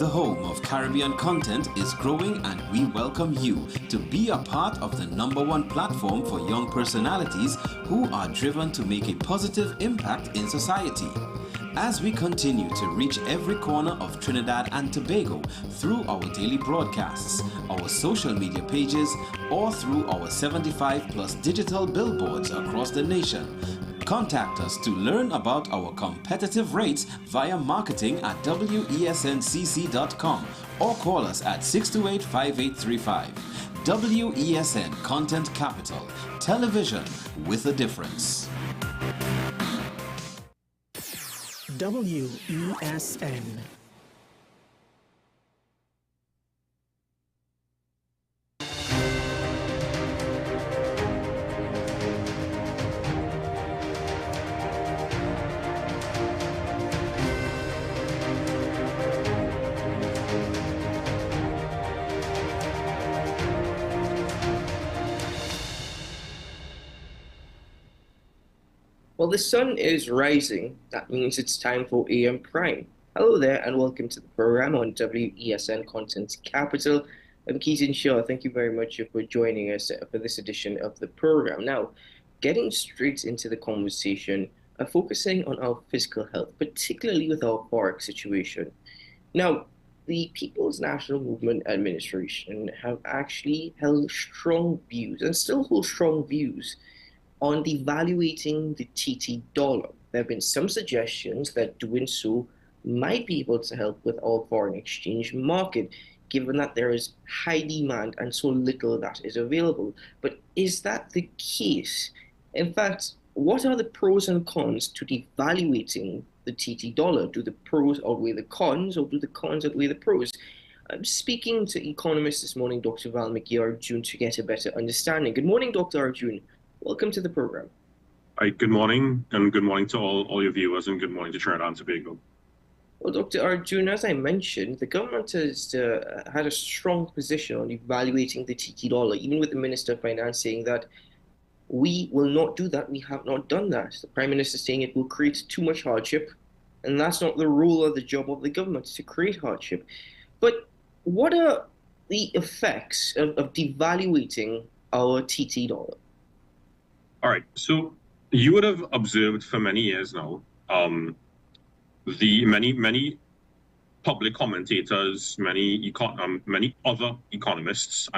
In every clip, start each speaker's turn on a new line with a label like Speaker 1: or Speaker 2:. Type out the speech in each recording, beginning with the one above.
Speaker 1: The home of Caribbean content is growing, and we welcome you to be a part of the #1 platform for young personalities who are driven to make a positive impact in society. As we continue to reach every corner of Trinidad and Tobago through our daily broadcasts, our social media pages, or through our 75+ digital billboards across the nation, contact us to learn about our competitive rates via marketing at wesncc.com or call us at 628-5835. WESN Content Capital, television with a difference.
Speaker 2: WESN.
Speaker 3: Well, the sun is rising. That means it's time for AM Prime. Hello there, and welcome to the program on WESN Content Capital. I'm Keaton Shaw. Thank you very much for joining us for this edition of the program. Now, getting straight into the conversation, focusing on our physical health, particularly with our forex situation. Now, the People's National Movement Administration have actually held strong views and still hold strong views on devaluating the TT dollar. There have been some suggestions that doing so might be able to help with our foreign exchange market, given that there is high demand and so little that is available. But is that the case? In fact, what are the pros and cons to devaluating the TT dollar? Do the pros outweigh the cons, or do the cons outweigh the pros? I'm speaking to economist this morning, Dr. Valmiki Arjun, to get a better understanding. Good morning, Dr. Arjun. Welcome to the program.
Speaker 4: Hi, good morning, and good morning to all your viewers, and good morning to Trinidad and Tobago.
Speaker 3: Well, Dr. Arjun, as I mentioned, the government has had a strong position on evaluating the TT dollar, even with the Minister of Finance saying that we will not do that, we have not done that. The Prime Minister saying it will create too much hardship, and that's not the role or the job of the government, to create hardship. But what are the effects of devaluating our TT dollar?
Speaker 4: All right, so you would have observed for many years now, the many public commentators, many other economists,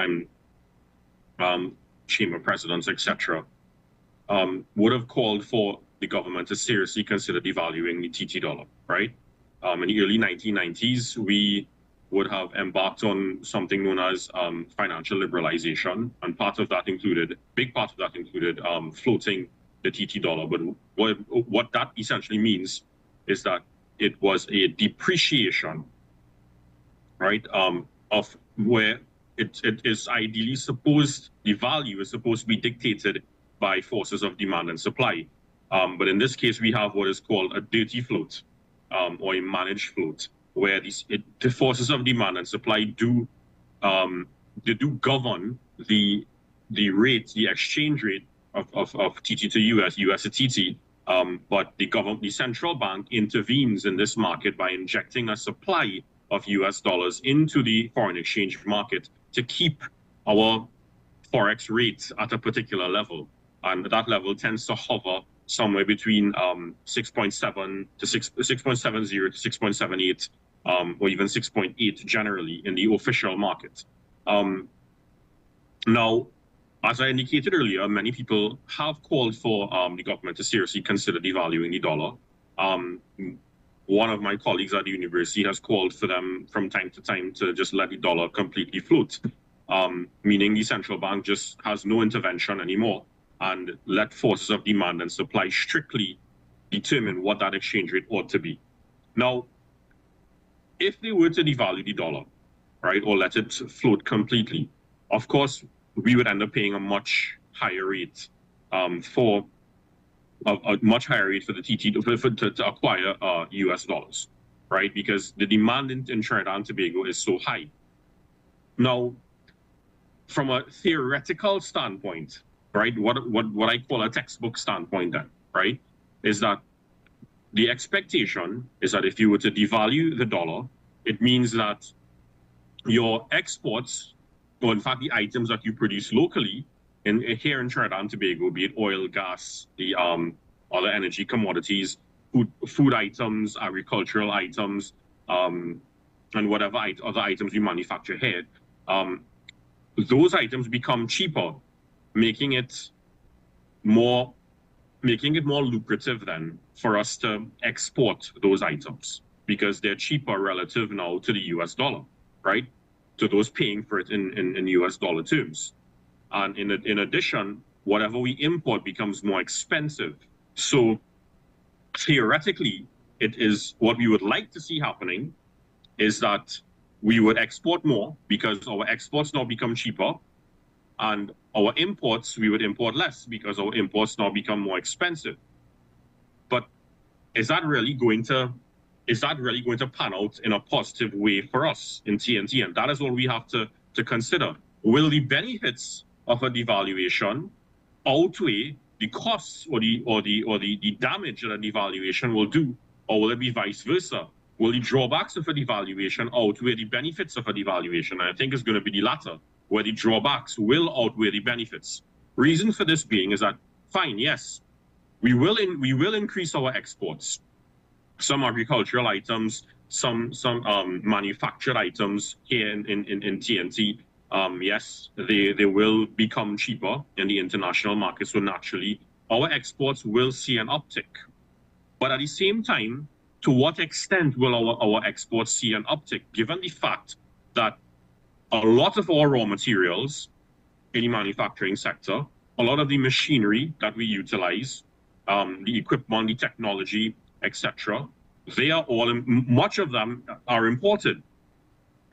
Speaker 4: chamber presidents, etc., would have called for the government to seriously consider devaluing the TT dollar. Right? In the early 1990s, we would have embarked on something known as financial liberalization, and big part of that included floating the TT dollar. But what that essentially means is that it was a depreciation, right, of where it is ideally supposed, the value is supposed to be dictated by forces of demand and supply. But in this case, we have what is called a dirty float, or a managed float, where the forces of demand and supply do govern the rate, the exchange rate of TT to US, US to TT. But the central bank intervenes in this market by injecting a supply of US dollars into the foreign exchange market to keep our forex rate at a particular level, and that level tends to hover somewhere between 6.7 to 6.70 to 6.78, or even 6.8 generally in the official market. Now, as I indicated earlier, many people have called for the government to seriously consider devaluing the dollar. One of my colleagues at the university has called for them from time to time to just let the dollar completely float, meaning the central bank just has no intervention anymore and let forces of demand and supply strictly determine what that exchange rate ought to be. Now, if they were to devalue the dollar, right, or let it float completely, of course, we would end up paying a much higher rate for the TT to acquire US dollars, right? Because the demand in Trinidad and Tobago is so high. Now, from a theoretical standpoint, right, what I call a textbook standpoint then, right, is that the expectation is that if you were to devalue the dollar, it means that your exports, or in fact the items that you produce locally here in Trinidad and Tobago, be it oil, gas, the other energy commodities, food items, agricultural items, and whatever other items we manufacture here, those items become cheaper, making it more lucrative then for us to export those items because they're cheaper relative now to the US dollar, right? To those paying for it in US dollar terms. And in addition, whatever we import becomes more expensive. So theoretically, it is what we would like to see happening is that we would export more because our exports now become cheaper, and our imports, we would import less because our imports now become more expensive. But is that really going to pan out in a positive way for us in TNT? And that is what we have to consider. Will the benefits of a devaluation outweigh the costs or the damage that a devaluation will do, or will it be vice versa? Will the drawbacks of a devaluation outweigh the benefits of a devaluation? And I think it's going to be the latter, where the drawbacks will outweigh the benefits. Reason for this being is that, fine, yes, we will increase our exports. Some agricultural items, some manufactured items here in TNT, yes, they will become cheaper in the international market. So naturally, our exports will see an uptick. But at the same time, to what extent will our exports see an uptick, given the fact that a lot of our raw materials in the manufacturing sector, a lot of the machinery that we utilize, the equipment, the technology, etc., they are all, much of them are imported.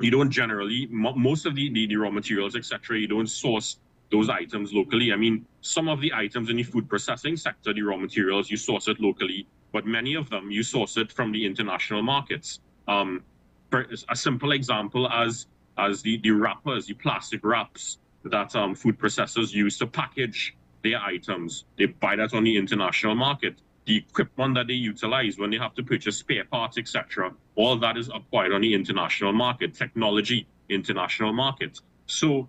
Speaker 4: You don't generally, most of the raw materials, etc., you don't source those items locally. I mean, some of the items in the food processing sector, the raw materials, you source it locally, but many of them, you source it from the international markets. For a simple example as the wrappers, the plastic wraps that food processors use to package their items, they buy that on the international market. The equipment that they utilize when they have to purchase spare parts, etc., all that is acquired on the international market. Technology, international market. So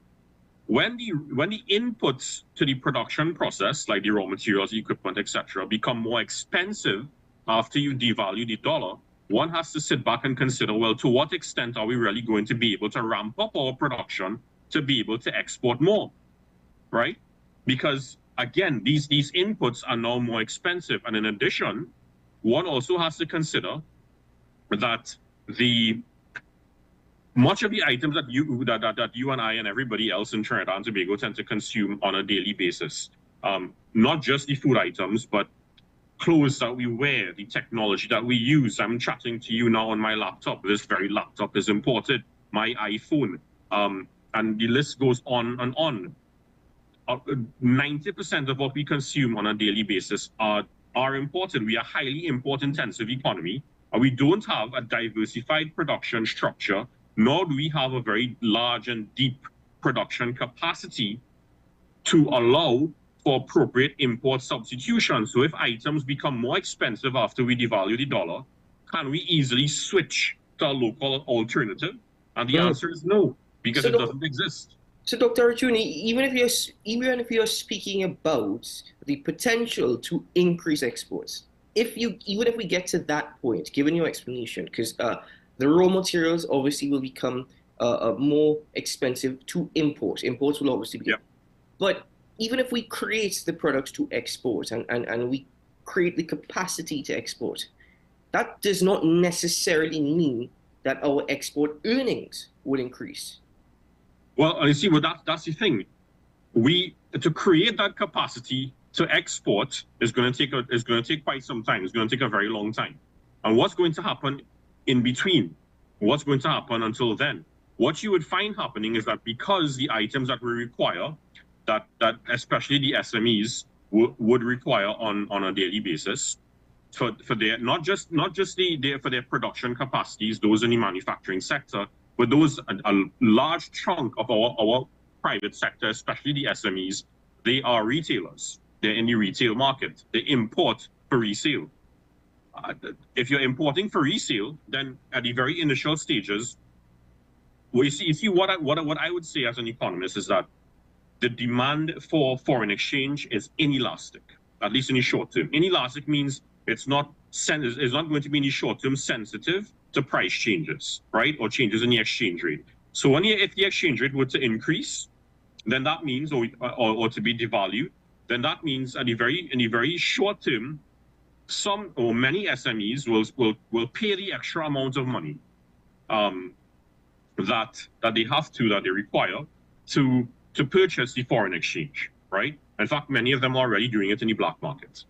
Speaker 4: when the inputs to the production process, like the raw materials, the equipment, etc., become more expensive after you devalue the dollar, one has to sit back and consider, well, to what extent are we really going to be able to ramp up our production to be able to export more, right? Because again, these inputs are now more expensive. And in addition, one also has to consider that much of the items that you and I and everybody else in Trinidad and Tobago tend to consume on a daily basis, not just the food items, but clothes that we wear, the technology that we use. I'm chatting to you now on my laptop. This very laptop is imported, my iPhone, and the list goes on and on. 90% of what we consume on a daily basis are imported. We are a highly import-intensive economy, and we don't have a diversified production structure, nor do we have a very large and deep production capacity to allow for appropriate import substitution. So if items become more expensive after we devalue the dollar, can we easily switch to a local alternative? And the answer is no, because it doesn't exist.
Speaker 3: So, Dr. Arjuni, even if you're speaking about the potential to increase exports, even if we get to that point, given your explanation, because the raw materials obviously will become more expensive to import. Imports will obviously be, but even if we create the products to export and we create the capacity to export, that does not necessarily mean that our export earnings would increase.
Speaker 4: Well, you see, that's the thing. To create that capacity to export is going to take quite some time. It's going to take a very long time. And what's going to happen in between? What's going to happen until then? What you would find happening is that because the items that we require, that especially the SMEs would require on a daily basis, for their not just for their production capacities, those in the manufacturing sector, but those a large chunk of our private sector, especially the SMEs, they are retailers. They're in the retail market. They import for resale. if you're importing for resale, then at the very initial stages, well, you see what I would say as an economist is that the demand for foreign exchange is inelastic, at least in the short term. Inelastic means it's not going to be in the short term sensitive to price changes, right, or changes in the exchange rate. So if the exchange rate were to increase, then that means, or to be devalued, then that means in the very short term, some or many SMEs will pay the extra amount of money that they require to purchase the foreign exchange, right? In fact, many of them are already doing it in the black market.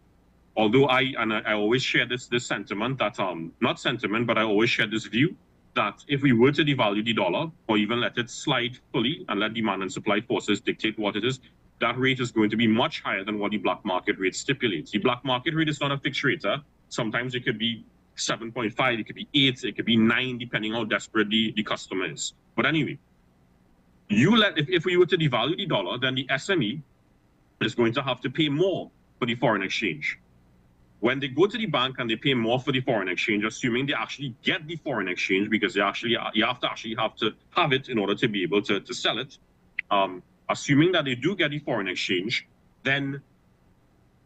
Speaker 4: Although I always share this sentiment that not sentiment, but I always share this view that if we were to devalue the dollar or even let it slide fully and let demand and supply forces dictate what it is, that rate is going to be much higher than what the black market rate stipulates. The black market rate is not a fixed rate. Sometimes it could be 7.5, it could be 8, it could be 9, depending how desperate the customer is. But anyway, if we were to devalue the dollar, then the SME is going to have to pay more for the foreign exchange. When they go to the bank and they pay more for the foreign exchange, assuming they actually get the foreign exchange, because you have to have it in order to be able to sell it. Assuming that they do get the foreign exchange, then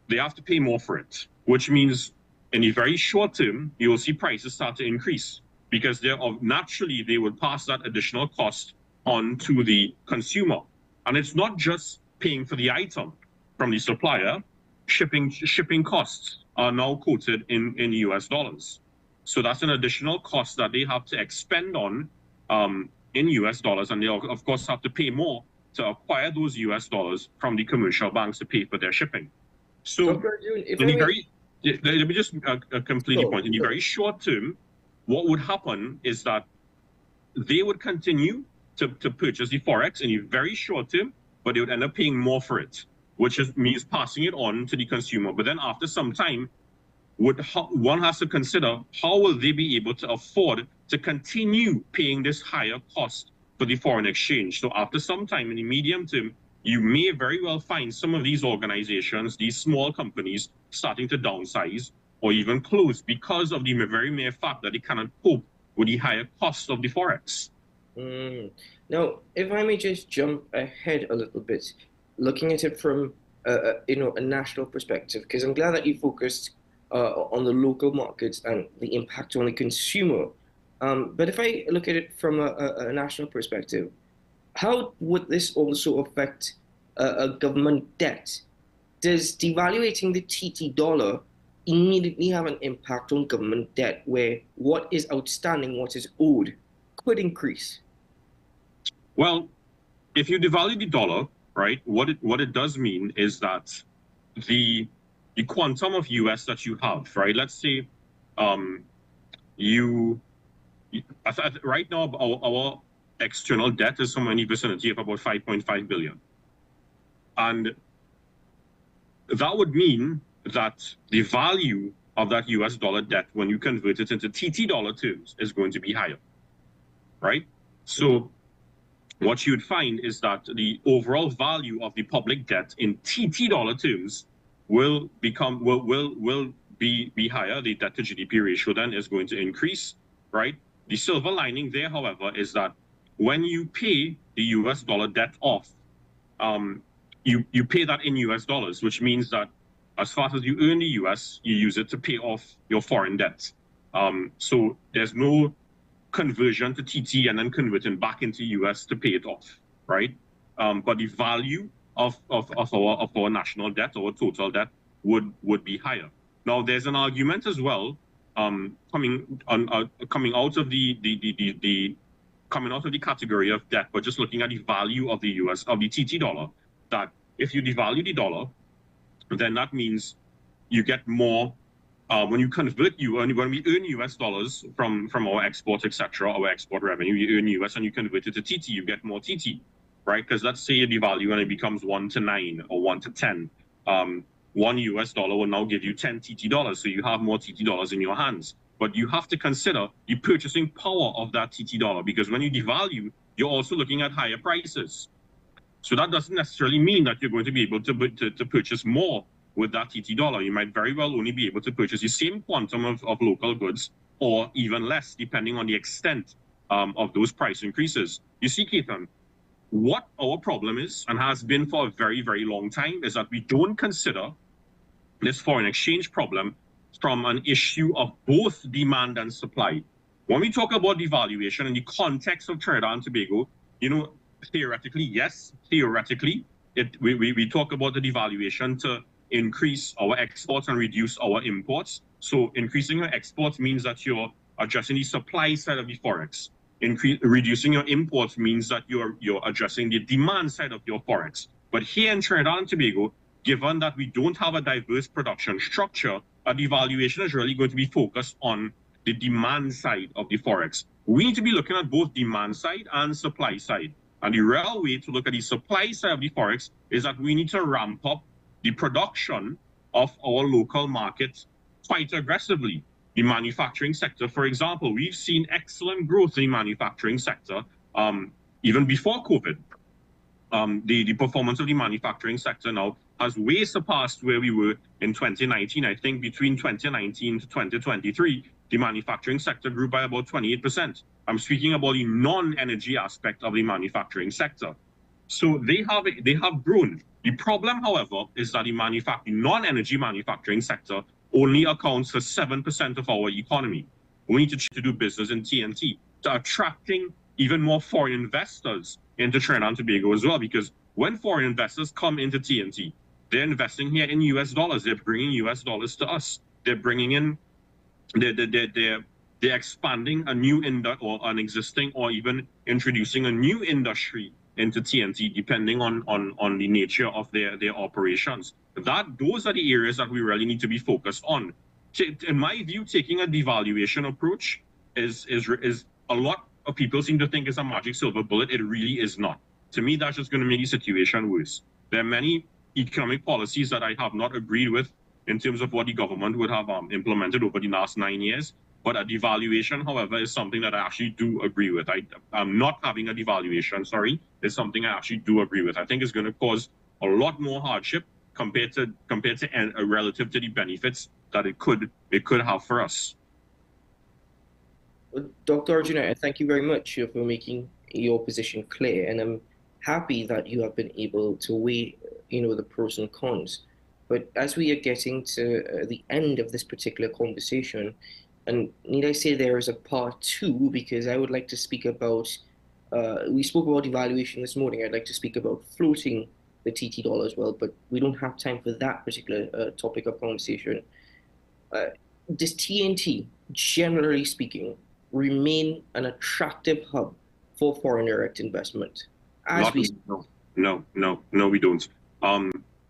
Speaker 4: they have to pay more for it, which means in the very short term, you will see prices start to increase because naturally they will pass that additional cost on to the consumer. And it's not just paying for the item from the supplier. Shipping costs are now quoted in US dollars. So that's an additional cost that they have to expend on in US dollars. And they, of course, have to pay more to acquire those US dollars from the commercial banks to pay for their shipping. So let me just complete the point. In the very short term, what would happen is that they would continue to purchase the Forex in the very short term, but they would end up paying more for it, which means passing it on to the consumer. But then after some time, one has to consider how will they be able to afford to continue paying this higher cost for the foreign exchange. So after some time in the medium term, you may very well find some of these organizations, these small companies, starting to downsize or even close because of the very mere fact that they cannot cope with the higher cost of the Forex.
Speaker 3: Now, if I may just jump ahead a little bit, looking at it from a national perspective, because I'm glad that you focused on the local markets and the impact on the consumer. But if I look at it from a national perspective, how would this also affect a government debt? Does devaluating the TT dollar immediately have an impact on government debt, where what is outstanding, what is owed, could increase?
Speaker 4: Well, if you devalue the dollar, right, what it does mean is that the quantum of US that you have, right? Let's say right now our external debt is somewhere in the vicinity of about 5.5 billion. And that would mean that the value of that US dollar debt, when you convert it into TT dollar terms, is going to be higher, right? So what you'd find is that the overall value of the public debt in TT dollar terms will be higher. The debt to GDP ratio then is going to increase, right? The silver lining there, however, is that when you pay the US dollar debt off, you pay that in US dollars, which means that as fast as you earn the US, you use it to pay off your foreign debt. So there's no conversion to TT and then converting back into US to pay it off, right? But the value of our national debt, our total debt, would be higher. Now, there's an argument as well coming out of the category of debt, but just looking at the value of the TT dollar, that if you devalue the dollar, then that means you get more when you convert when we earn US dollars from our exports, etc., our export revenue, you earn US and you convert it to TT, you get more TT, right? Because let's say you devalue and it becomes 1 to 9 or 1 to 10. 1 US dollar will now give you 10 TT dollars, so you have more TT dollars in your hands. But you have to consider the purchasing power of that TT dollar, because when you devalue, you're also looking at higher prices. So that doesn't necessarily mean that you're going to be able to purchase more with that TT dollar. You might very well only be able to purchase the same quantum of local goods or even less, depending on the extent of those price increases. You see, Keaton, what our problem is, and has been for a very, very long time, is that we don't consider this foreign exchange problem from an issue of both demand and supply. When we talk about devaluation in the context of Trinidad and Tobago, you know, theoretically, yes, theoretically, we talk about the devaluation to increase our exports and reduce our imports. So increasing your exports means that you're addressing the supply side of the forex. Reducing your imports means that you're addressing the demand side of your forex. But here in Trinidad and Tobago, given that we don't have a diverse production structure, a devaluation is really going to be focused on the demand side of the forex. We need to be looking at both demand side and supply side. And the real way to look at the supply side of the forex is that we need to ramp up the production of our local markets quite aggressively. The manufacturing sector, for example, we've seen excellent growth in the manufacturing sector even before COVID. The performance of the manufacturing sector now has way surpassed where we were in 2019. I think between 2019 to 2023, the manufacturing sector grew by about 28%. I'm speaking about the non-energy aspect of the manufacturing sector. So they have grown. The problem, however, is that the non-energy manufacturing sector only accounts for 7% of our economy. We need to do business in TNT, to attracting even more foreign investors into Trinidad and Tobago as well, because when foreign investors come into TNT, they're investing here in US dollars. They're bringing US dollars to us. They're bringing in, they're expanding a new or an existing, or even introducing a new industry into TNT, depending on the nature of their operations. Those are the areas that we really need to be focused on. In my view, taking a devaluation approach is a lot of people seem to think is a magic silver bullet. It really is not. To me, that's just going to make the situation worse. There are many economic policies that I have not agreed with in terms of what the government would have implemented over the last 9 years. But a devaluation, however, is something that I actually do agree with. I'm not having a devaluation, sorry, is something I actually do agree with. I think it's going to cause a lot more hardship compared to relative to the benefits that it could have for us.
Speaker 3: Well, Dr. Arjuna, thank you very much for making your position clear, and I'm happy that you have been able to weigh, the pros and cons. But as we are getting to the end of this particular conversation, and need I say there is a part two, because I would like to speak about, we spoke about devaluation this morning. I'd like to speak about floating the TT dollar as well, but we don't have time for that particular topic of conversation. Does TNT, generally speaking, remain an attractive hub for foreign direct investment?
Speaker 4: No, we don't.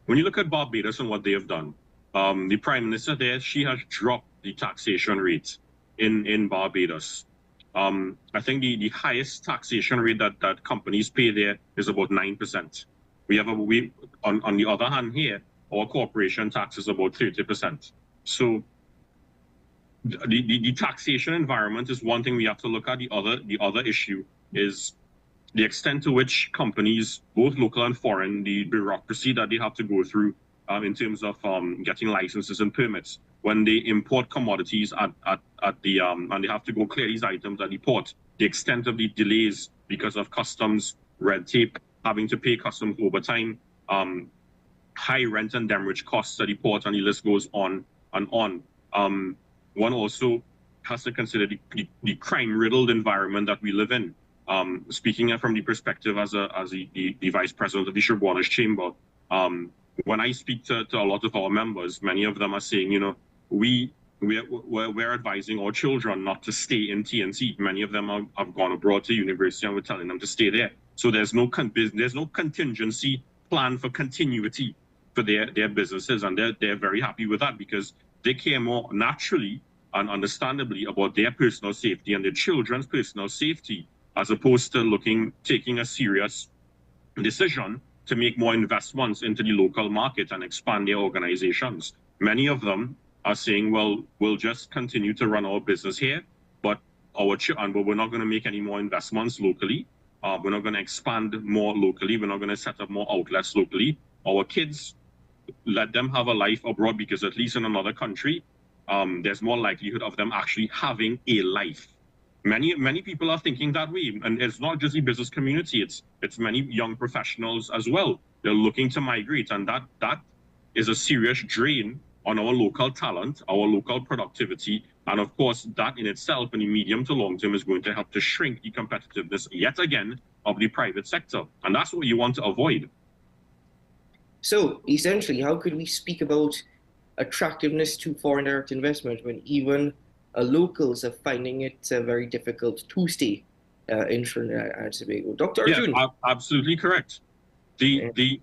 Speaker 4: When you look at Barbados and what they have done, the Prime Minister there, she has dropped the taxation rate in Barbados. I think the highest taxation rate that companies pay there is about 9%. On the other hand here, our corporation tax is about 30%. So the taxation environment is one thing we have to look at. The other issue is the extent to which companies, both local and foreign, the bureaucracy that they have to go through in terms of getting licenses and permits when they import commodities and they have to go clear these items at the port. The extent of the delays because of customs, red tape, having to pay customs overtime, high rent and demurrage costs at the port, and the list goes on and on. One also has to consider the crime-riddled environment that we live in. Speaking from the perspective as the vice president of the Sherbornish Chamber, when I speak to a lot of our members, many of them are saying, we're advising our children not to stay in TNT. Many of them have gone abroad to university, and we're telling them to stay there. So there's no contingency plan for continuity for their businesses, and they're very happy with that because they care more naturally and understandably about their personal safety and their children's personal safety, as opposed to taking a serious decision to make more investments into the local market and expand their organizations. Many of them are saying, well, we'll just continue to run our business here, but we're not going to make any more investments locally. We're not going to expand more locally. We're not going to set up more outlets locally. Our kids let them have a life abroad, because at least in another country, there's more likelihood of them actually having a life. Many people are thinking that way, and it's not just the business community, it's many young professionals as well. They're looking to migrate, and that is a serious drain on our local talent, our local productivity, and of course that in itself in the medium to long term is going to help to shrink the competitiveness yet again of the private sector, and that's what you want to avoid.
Speaker 3: So essentially, how could we speak about attractiveness to foreign direct investment when even locals are finding it very difficult to stay in Trinidad and Tobago? Dr. Arjun?
Speaker 4: Yeah, absolutely correct.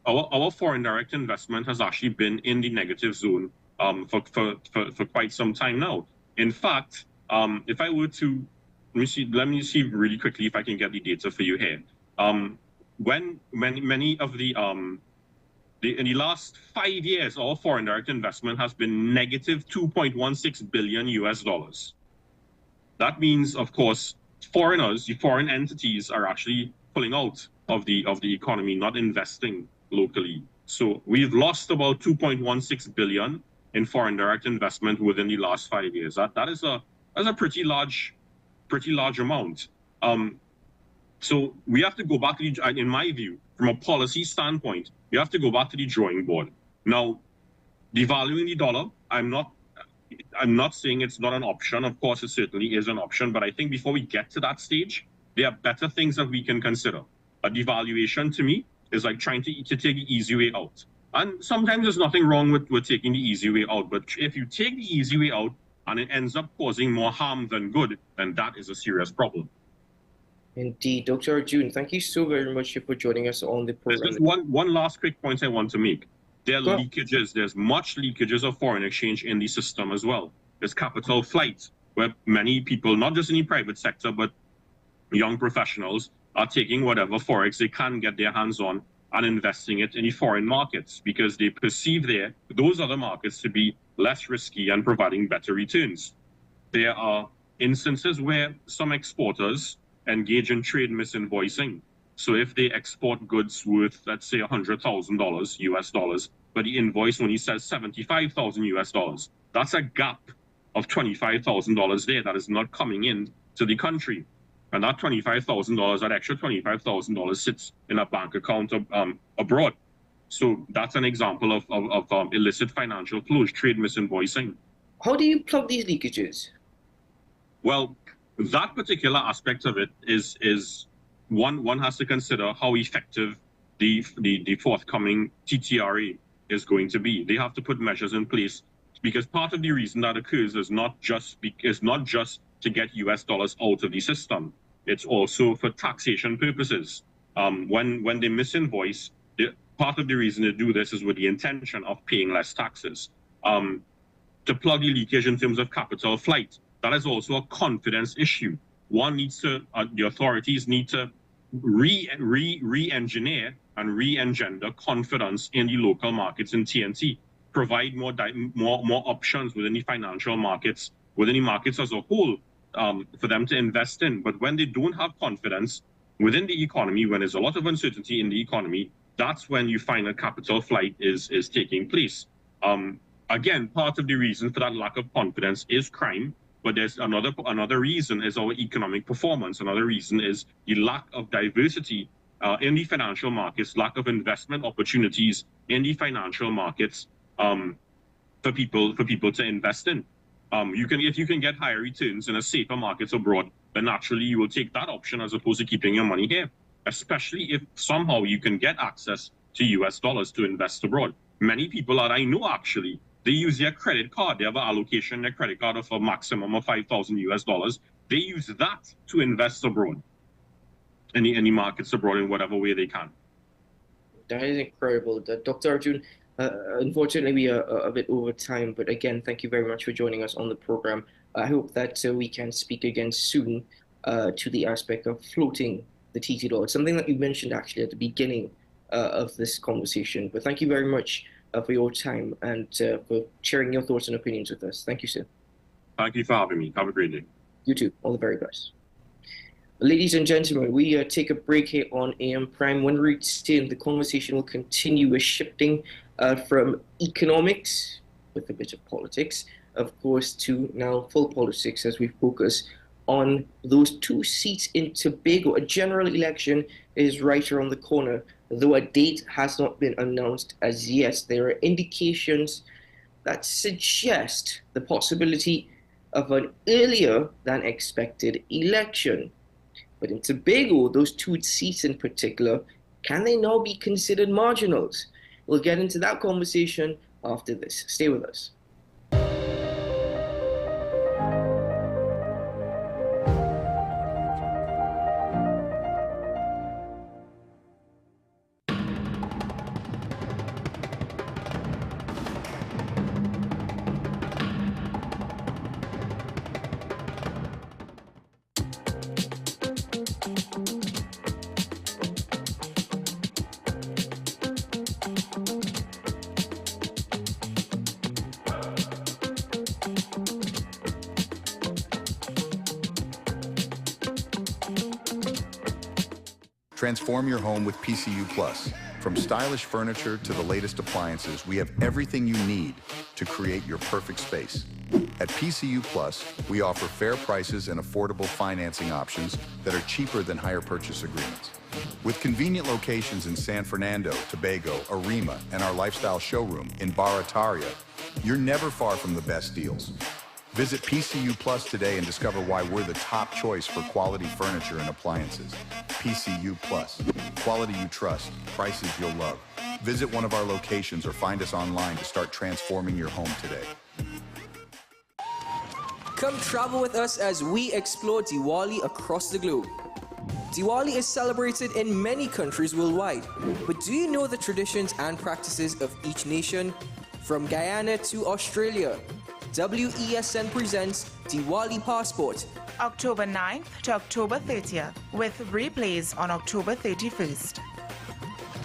Speaker 4: Our foreign direct investment has actually been in the negative zone for quite some time now. In fact, if I were to let me see really quickly if I can get the data for you here. When many of in the last 5 years, our foreign direct investment has been negative $2.16 billion US. That means, of course, foreigners, the foreign entities, are actually pulling out of the economy, not investing locally. So we've lost about 2.16 billion in foreign direct investment within the last 5 years. That is a pretty large amount. So we have to go back to in my view, from a policy standpoint, you have to go back to the drawing board. Now, devaluing the dollar, I'm not saying it's not an option. Of course, it certainly is an option. But I think before we get to that stage, there are better things that we can consider. A devaluation, to me, is like trying to take the easy way out. And sometimes there's nothing wrong with taking the easy way out. But if you take the easy way out and it ends up causing more harm than good, then that is a serious problem.
Speaker 3: Indeed. Dr. Arjun, thank you so very much for joining us on the program.
Speaker 4: There's just one last quick point I want to make. There are leakages. There's much leakages of foreign exchange in the system as well. There's capital flight, where many people, not just in the private sector, but young professionals, are taking whatever forex they can get their hands on and investing it in the foreign markets because they perceive those other markets to be less risky and providing better returns. There are instances where some exporters engage in trade misinvoicing. So if they export goods worth, let's say, $100,000 US, but the invoice only says 75,000 US, that's a gap of $25,000 there that is not coming in to the country. And that $25,000, that extra $25,000 sits in a bank account abroad. So that's an example of illicit financial flows, trade misinvoicing.
Speaker 3: How do you plug these leakages?
Speaker 4: Well, that particular aspect of it is one has to consider how effective the forthcoming TTRA is going to be. They have to put measures in place because part of the reason that occurs is not just to get US dollars out of the system. It's also for taxation purposes. When they misinvoice, part of the reason to do this is with the intention of paying less taxes. To plug the leakage in terms of capital flight, that is also a confidence issue. One needs to, the authorities need to re-engineer and re-engender confidence in the local markets in TNT, provide more options within the financial markets, within the markets as a whole, for them to invest in. But when they don't have confidence within the economy, when there's a lot of uncertainty in the economy, that's when you find that capital flight is taking place. Again, part of the reason for that lack of confidence is crime. But there's another reason is our economic performance. Another reason is the lack of diversity in the financial markets, lack of investment opportunities in the financial markets for people to invest in. If you can get higher returns in a safer markets abroad, then naturally you will take that option as opposed to keeping your money here. Especially if somehow you can get access to US dollars to invest abroad. Many people that I know actually, they use their credit card. They have an allocation in their credit card of a maximum of 5,000 US dollars. They use that to invest abroad, in the markets abroad in whatever way they can.
Speaker 3: That is incredible. Dr. Arjun, unfortunately, we are a bit over time. But again, thank you very much for joining us on the program. I hope that we can speak again soon to the aspect of floating the TT dollar. It's something that you mentioned actually at the beginning of this conversation. But thank you very much for your time and for sharing your thoughts and opinions with us. Thank you, sir.
Speaker 4: Thank you for having me. Have a great day.
Speaker 3: You too. All the very best. Ladies and gentlemen, we take a break here on AM Prime. When we return, the conversation will continue with shifting from economics with a bit of politics, of course, to now full politics as we focus on those two seats in Tobago. A general election is right around the corner, though a date has not been announced as yet. There are indications that suggest the possibility of an earlier than expected election. But in Tobago, those two seats in particular, can they now be considered marginals? We'll get into that conversation after this. Stay with us.
Speaker 2: Transform your home with PCU Plus. From stylish furniture to the latest appliances, we have everything you need to create your perfect space. At PCU Plus, we offer fair prices and affordable financing options that are cheaper than hire purchase agreements. With convenient locations in San Fernando, Tobago, Arima, and our lifestyle showroom in Barataria, you're never far from the best deals. Visit PCU Plus today and discover why we're the top choice for quality furniture and appliances. PCU Plus, quality you trust, prices you'll love. Visit one of our locations or find us online to start transforming your home today.
Speaker 5: Come travel with us as we explore Diwali across the globe. Diwali is celebrated in many countries worldwide, but do you know the traditions and practices of each nation? From Guyana to Australia, WESN presents Diwali Passport.
Speaker 6: October 9th to October 30th, with replays on October 31st.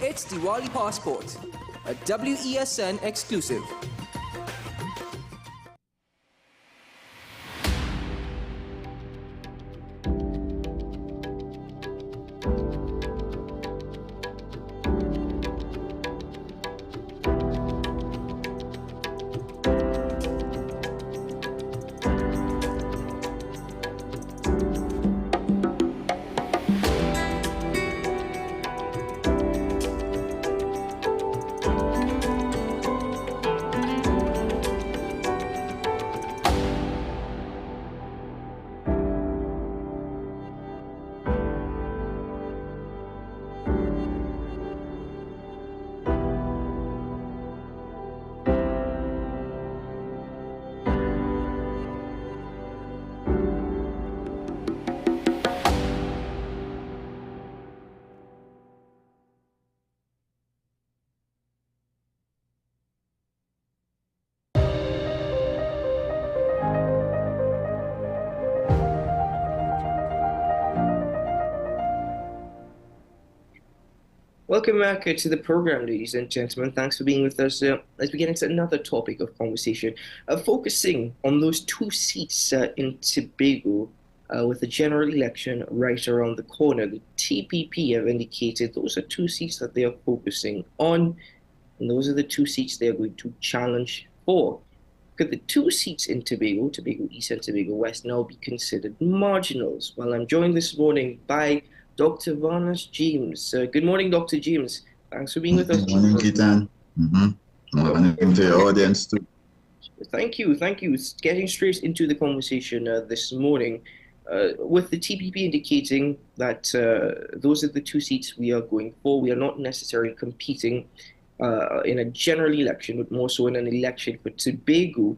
Speaker 5: It's Diwali Passport, a WESN exclusive.
Speaker 3: Welcome back to the program, ladies and gentlemen. Thanks for being with us as we get into another topic of conversation, focusing on those two seats in Tobago with the general election right around the corner. The TPP have indicated those are two seats that they are focusing on, and those are the two seats they are going to challenge for. Could the two seats in Tobago, Tobago East and Tobago West, now be considered marginals? Well, I'm joined this morning by Dr. Varnas James. Good morning, Dr. James. Thanks for being with us.
Speaker 7: Good morning, Keaton. Morning to your audience too.
Speaker 3: Thank you. Getting straight into the conversation this morning, with the TPP indicating that those are the two seats we are going for. We are not necessarily competing in a general election, but more so in an election for Tobago.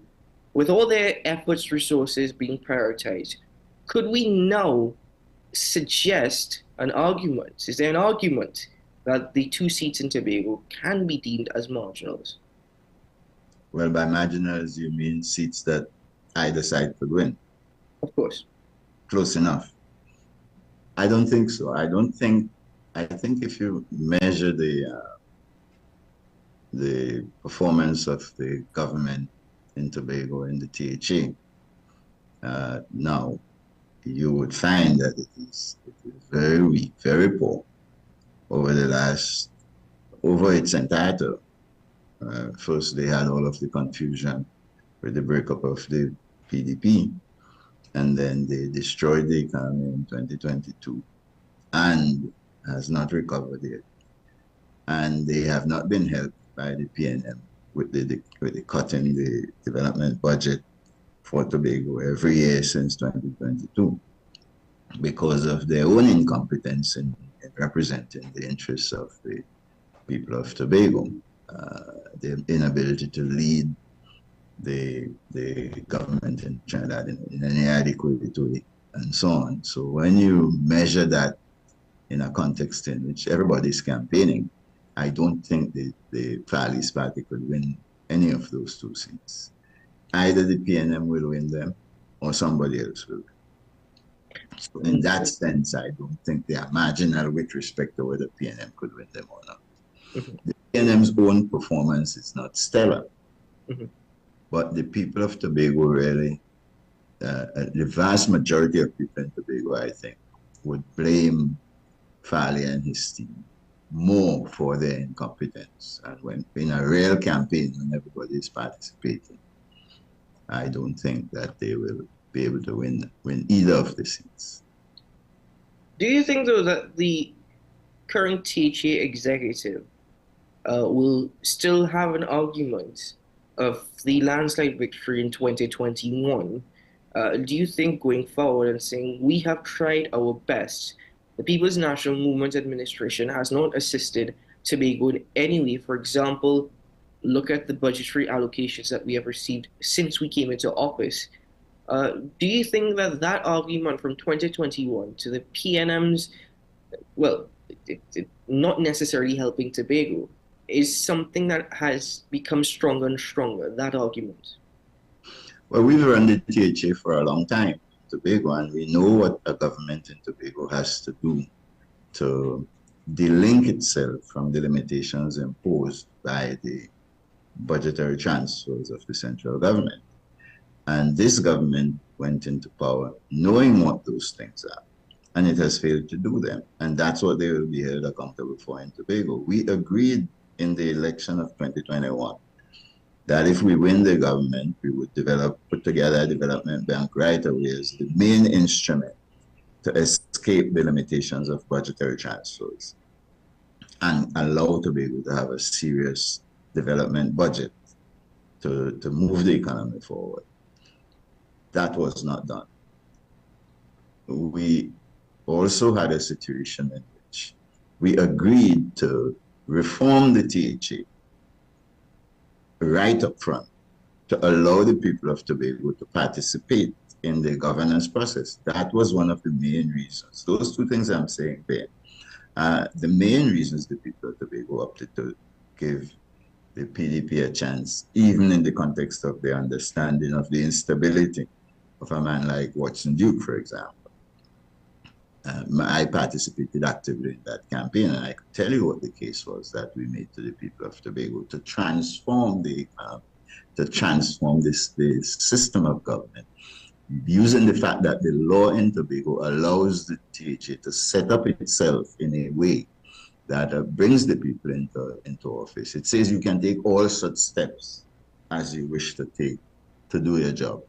Speaker 3: With all their efforts, resources being prioritized, could we now suggest an argument? Is there an argument that the two seats in Tobago can be deemed as marginals?
Speaker 7: Well, by marginals, you mean seats that either side could win?
Speaker 3: Of course.
Speaker 7: Close enough. I don't think so. I think if you measure the performance of the government in Tobago in the THA, now you would find that it is very weak, very poor over its entire term. First, they had all of the confusion with the breakup of the PDP, and then they destroyed the economy in 2022 and has not recovered yet. And they have not been helped by the PNM with the cutting the development budget for Tobago every year since 2022 because of their own incompetence in representing the interests of the people of Tobago, their inability to lead the government in Trinidad in any adequate way, and so on. So when you measure that in a context in which everybody's campaigning, I don't think the Fali's party could win any of those two seats. Either the PNM will win them or somebody else will. So in that sense, I don't think they are marginal with respect to whether PNM could win them or not. The PNM's own performance is not stellar, but the people of Tobago really, the vast majority of people in Tobago, I think, would blame Fali and his team more for their incompetence. And when in a real campaign, when everybody is participating, I don't think that they will be able to win either of the seats.
Speaker 3: Do you think, though, that the current THA executive will still have an argument of the landslide victory in 2021? Do you think going forward and saying, we have tried our best, the People's National Movement Administration has not assisted Tobago in any way? For example, look at the budgetary allocations that we have received since we came into office. Do you think that that argument from 2021 to the PNM's, well, not necessarily helping Tobago, is something that has become stronger and stronger, that argument?
Speaker 7: Well, we've run the THA for a long time in Tobago, and we know what a government in Tobago has to do to delink itself from the limitations imposed by the budgetary transfers of the central government. And this government went into power knowing what those things are, and it has failed to do them. And that's what they will be held accountable for in Tobago. We agreed in the election of 2021 that if we win the government, we would put together a development bank right away as the main instrument to escape the limitations of budgetary transfers and allow Tobago to have a serious development budget to move the economy forward. That was not done. We also had a situation in which we agreed to reform the THA right up front to allow the people of Tobago to participate in the governance process. That was one of the main reasons. Those two things I'm saying there. The main reasons the people of Tobago opted to give the PDP a chance, even in the context of their understanding of the instability of a man like Watson Duke, for example. I participated actively in that campaign, and I could tell you what the case was that we made to the people of Tobago to transform the system of government, using the fact that the law in Tobago allows the THA to set up itself in a way that brings the people into office. It says you can take all such steps as you wish to take to do your job.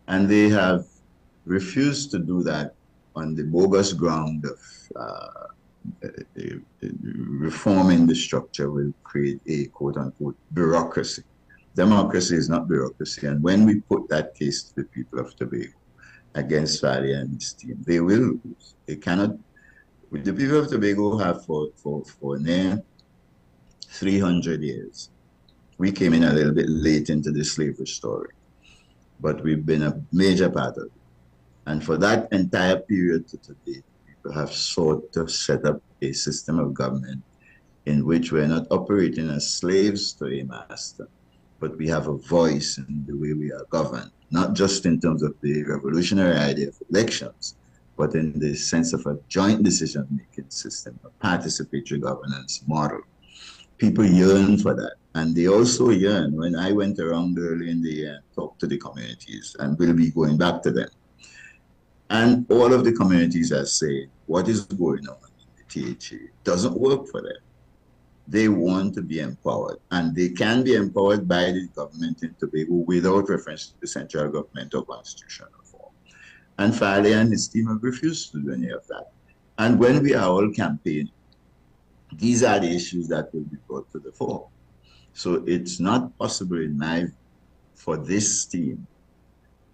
Speaker 7: And they have refused to do that on the bogus ground of reforming the structure will create a quote-unquote bureaucracy. Democracy is not bureaucracy. And when we put that case to the people of Tobago against Fali and his team, they will lose. They cannot. The people of Tobago have for near 300 years. We came in a little bit late into the slavery story, but we've been a major part of it. And for that entire period to today, people have sought to set up a system of government in which we're not operating as slaves to a master, but we have a voice in the way we are governed, not just in terms of the revolutionary idea of elections, but in the sense of a joint decision-making system, a participatory governance model. People yearn for that. And they also yearn, when I went around early in the year and talked to the communities, and we'll be going back to them, and all of the communities are saying what is going on in the THA doesn't work for them. They want to be empowered, and they can be empowered by the government in Tobago without reference to the central government or constitutional reform. And Farley and his team have refused to do any of that. And when we are all campaigning, these are the issues that will be brought to the fore. So it's not possible in my view for this team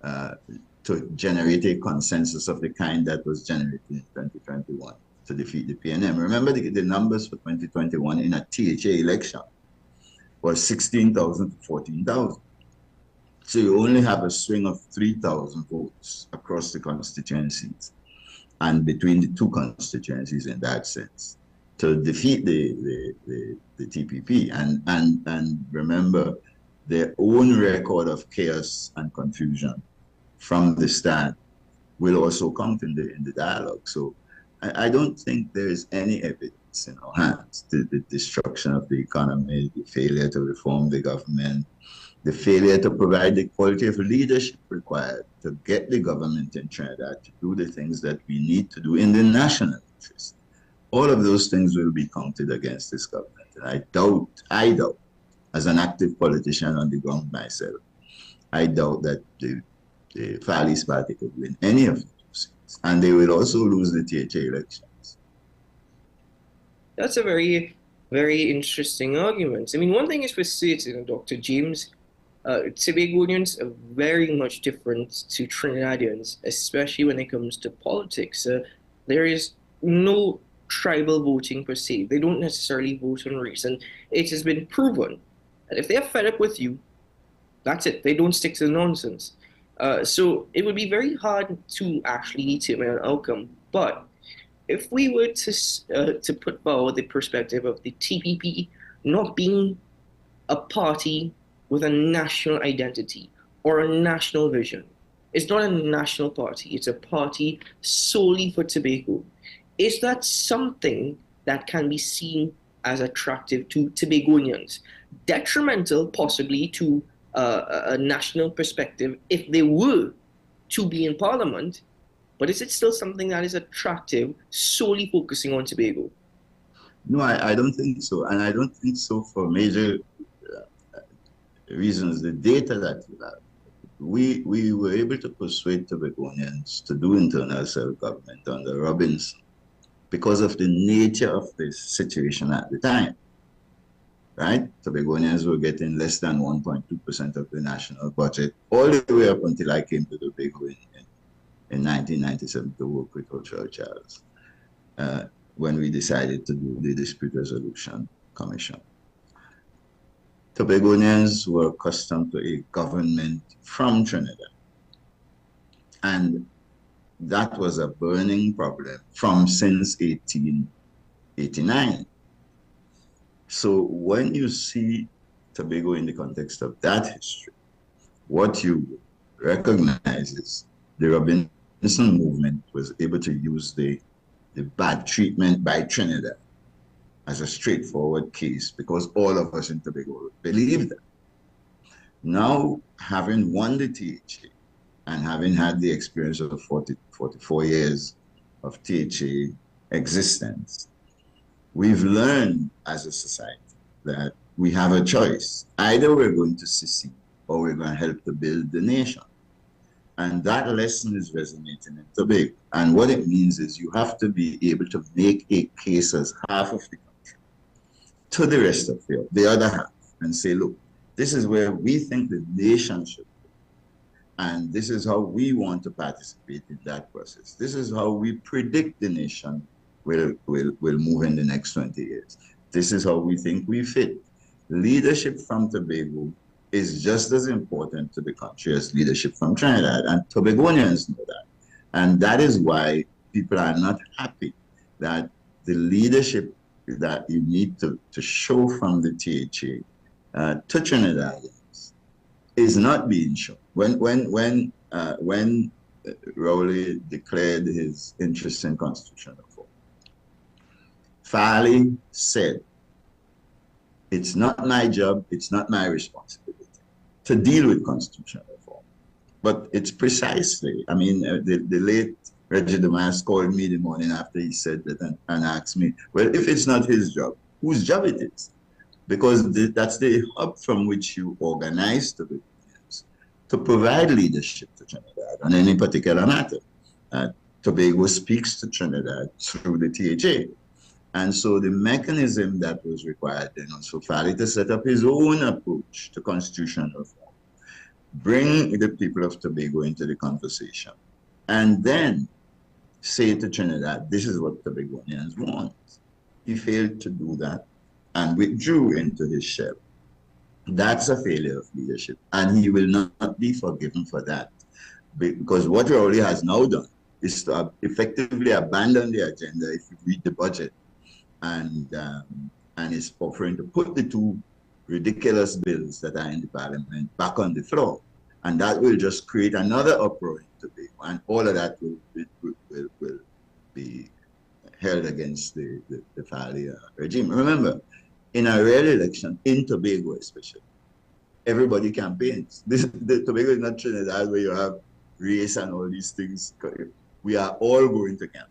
Speaker 7: to generate a consensus of the kind that was generated in 2021 to defeat the PNM. Remember the numbers for 2021 in a THA election was 16,000 to 14,000. So you only have a swing of 3,000 votes across the constituencies and between the two constituencies in that sense to defeat the TPP. And remember, their own record of chaos and confusion from the start will also count in the dialogue. So I don't think there is any evidence in our hands. The destruction of the economy, the failure to reform the government, the failure to provide the quality of leadership required to get the government in Trinidad to do the things that we need to do in the national interest. All of those things will be counted against this government. And I doubt, as an active politician on the ground myself, I doubt that the Farley's party could win any of those seats. And they will also lose the THA elections.
Speaker 3: That's a very, very interesting argument. I mean, one thing is for certain, Dr. James, Tobagonians are very much different to Trinidadians, especially when it comes to politics. There is no tribal voting per se. They don't necessarily vote on race. And it has been proven that if they're fed up with you, that's it. They don't stick to the nonsense. So it would be very hard to actually determine an outcome. But if we were to put forward the perspective of the TPP not being a party with a national identity or a national vision, it's not a national party. It's a party solely for Tobago. Is that something that can be seen as attractive to Tobagonians, detrimental possibly to a national perspective if they were to be in Parliament, but is it still something that is attractive solely focusing on Tobago?
Speaker 7: No, I don't think so. And I don't think so for major reasons. The data that you have, we were able to persuade Tobagonians to do internal self-government under Robinson because of the nature of the situation at the time. Right? Tobagonians were getting less than 1.2% of the national budget all the way up until I came to Tobago in 1997 to work with Hochul Charles when we decided to do the Dispute Resolution Commission. Tobagonians were accustomed to a government from Trinidad. And that was a burning problem since 1889. So when you see Tobago in the context of that history, what you recognize is the Robinson movement was able to use the bad treatment by Trinidad as a straightforward case because all of us in Tobago believed that. Now, having won the THA and having had the experience of 44 years of THA existence, we've learned as a society that we have a choice. Either we're going to secede or we're going to help to build the nation. And that lesson is resonating in Tobago. And what it means is you have to be able to make a case as half of the country to the rest of the other half and say, look, this is where we think the nation should go. And this is how we want to participate in that process. This is how we predict the nation will move in the next 20 years. This is how we think we fit. Leadership from Tobago is just as important to the country as leadership from Trinidad, and Tobagonians know that. And that is why people are not happy that the leadership that you need to show from the THA to Trinidadians is not being shown. When Rowley declared his interest in constitutional reform, Farley said, it's not my job, it's not my responsibility to deal with constitutional reform. But it's precisely, I mean, the late Reggie Demas called me the morning after he said that and asked me, well, if it's not his job, whose job it is. Because that's the hub from which you organize Tobagonians to provide leadership to Trinidad on any particular matter. Tobago speaks to Trinidad through the THA. And so the mechanism that was required then also Fally to set up his own approach to constitutional reform, bring the people of Tobago into the conversation, and then say to Trinidad, this is what Tobagonians want. He failed to do that and withdrew into his shell. That's a failure of leadership, and he will not be forgiven for that. Because what Rowley has now done is to effectively abandon the agenda, if you read the budget, and is offering to put the two ridiculous bills that are in the parliament back on the floor. And that will just create another uproar in Tobago, and all of that will be held against the Fally regime. Remember, in a real election, in Tobago especially, everybody campaigns. The Tobago is not Trinidad where you have race and all these things. We are all going to camp.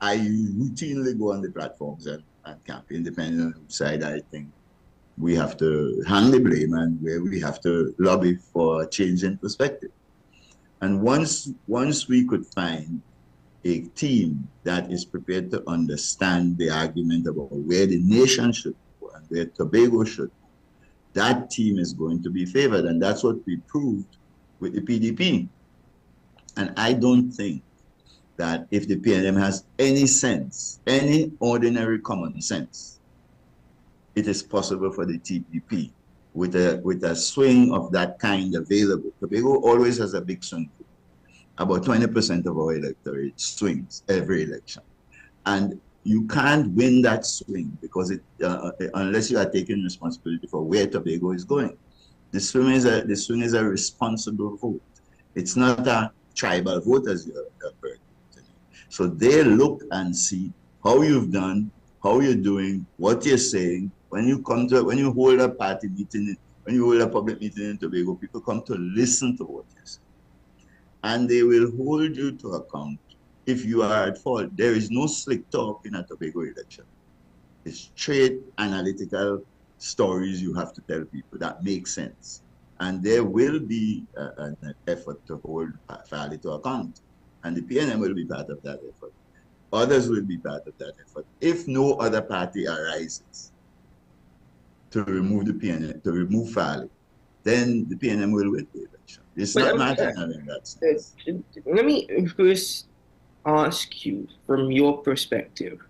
Speaker 7: I routinely go on the platforms and campaign, depending on which side I think we have to hang the blame and where we have to lobby for a change in perspective. And once we could find a team that is prepared to understand the argument about where the nation should go and where Tobago should go, that team is going to be favored. And that's what we proved with the PDP. And I don't think that if the PNM has any sense, any ordinary common sense, it is possible for the TPP with a swing of that kind available. Tobago always has a big swing. About 20% of our electorate swings every election. And you can't win that swing because unless you are taking responsibility for where Tobago is going. The swing is a responsible vote. It's not a tribal vote as you have heard. So they look and see how you've done, how you're doing, what you're saying. When you hold a party meeting, when you hold a public meeting in Tobago, people come to listen to what you're saying. And they will hold you to account if you are at fault. There is no slick talk in a Tobago election. It's straight analytical stories you have to tell people that make sense. And there will be an effort to hold Fally to account. And the PNM will be part of that effort. Others will be part of that effort. If no other party arises to remove the PNM, to remove Fally, then the PNM will win the election. It's not marginal in that sense.
Speaker 3: Let me first ask you, from your perspective,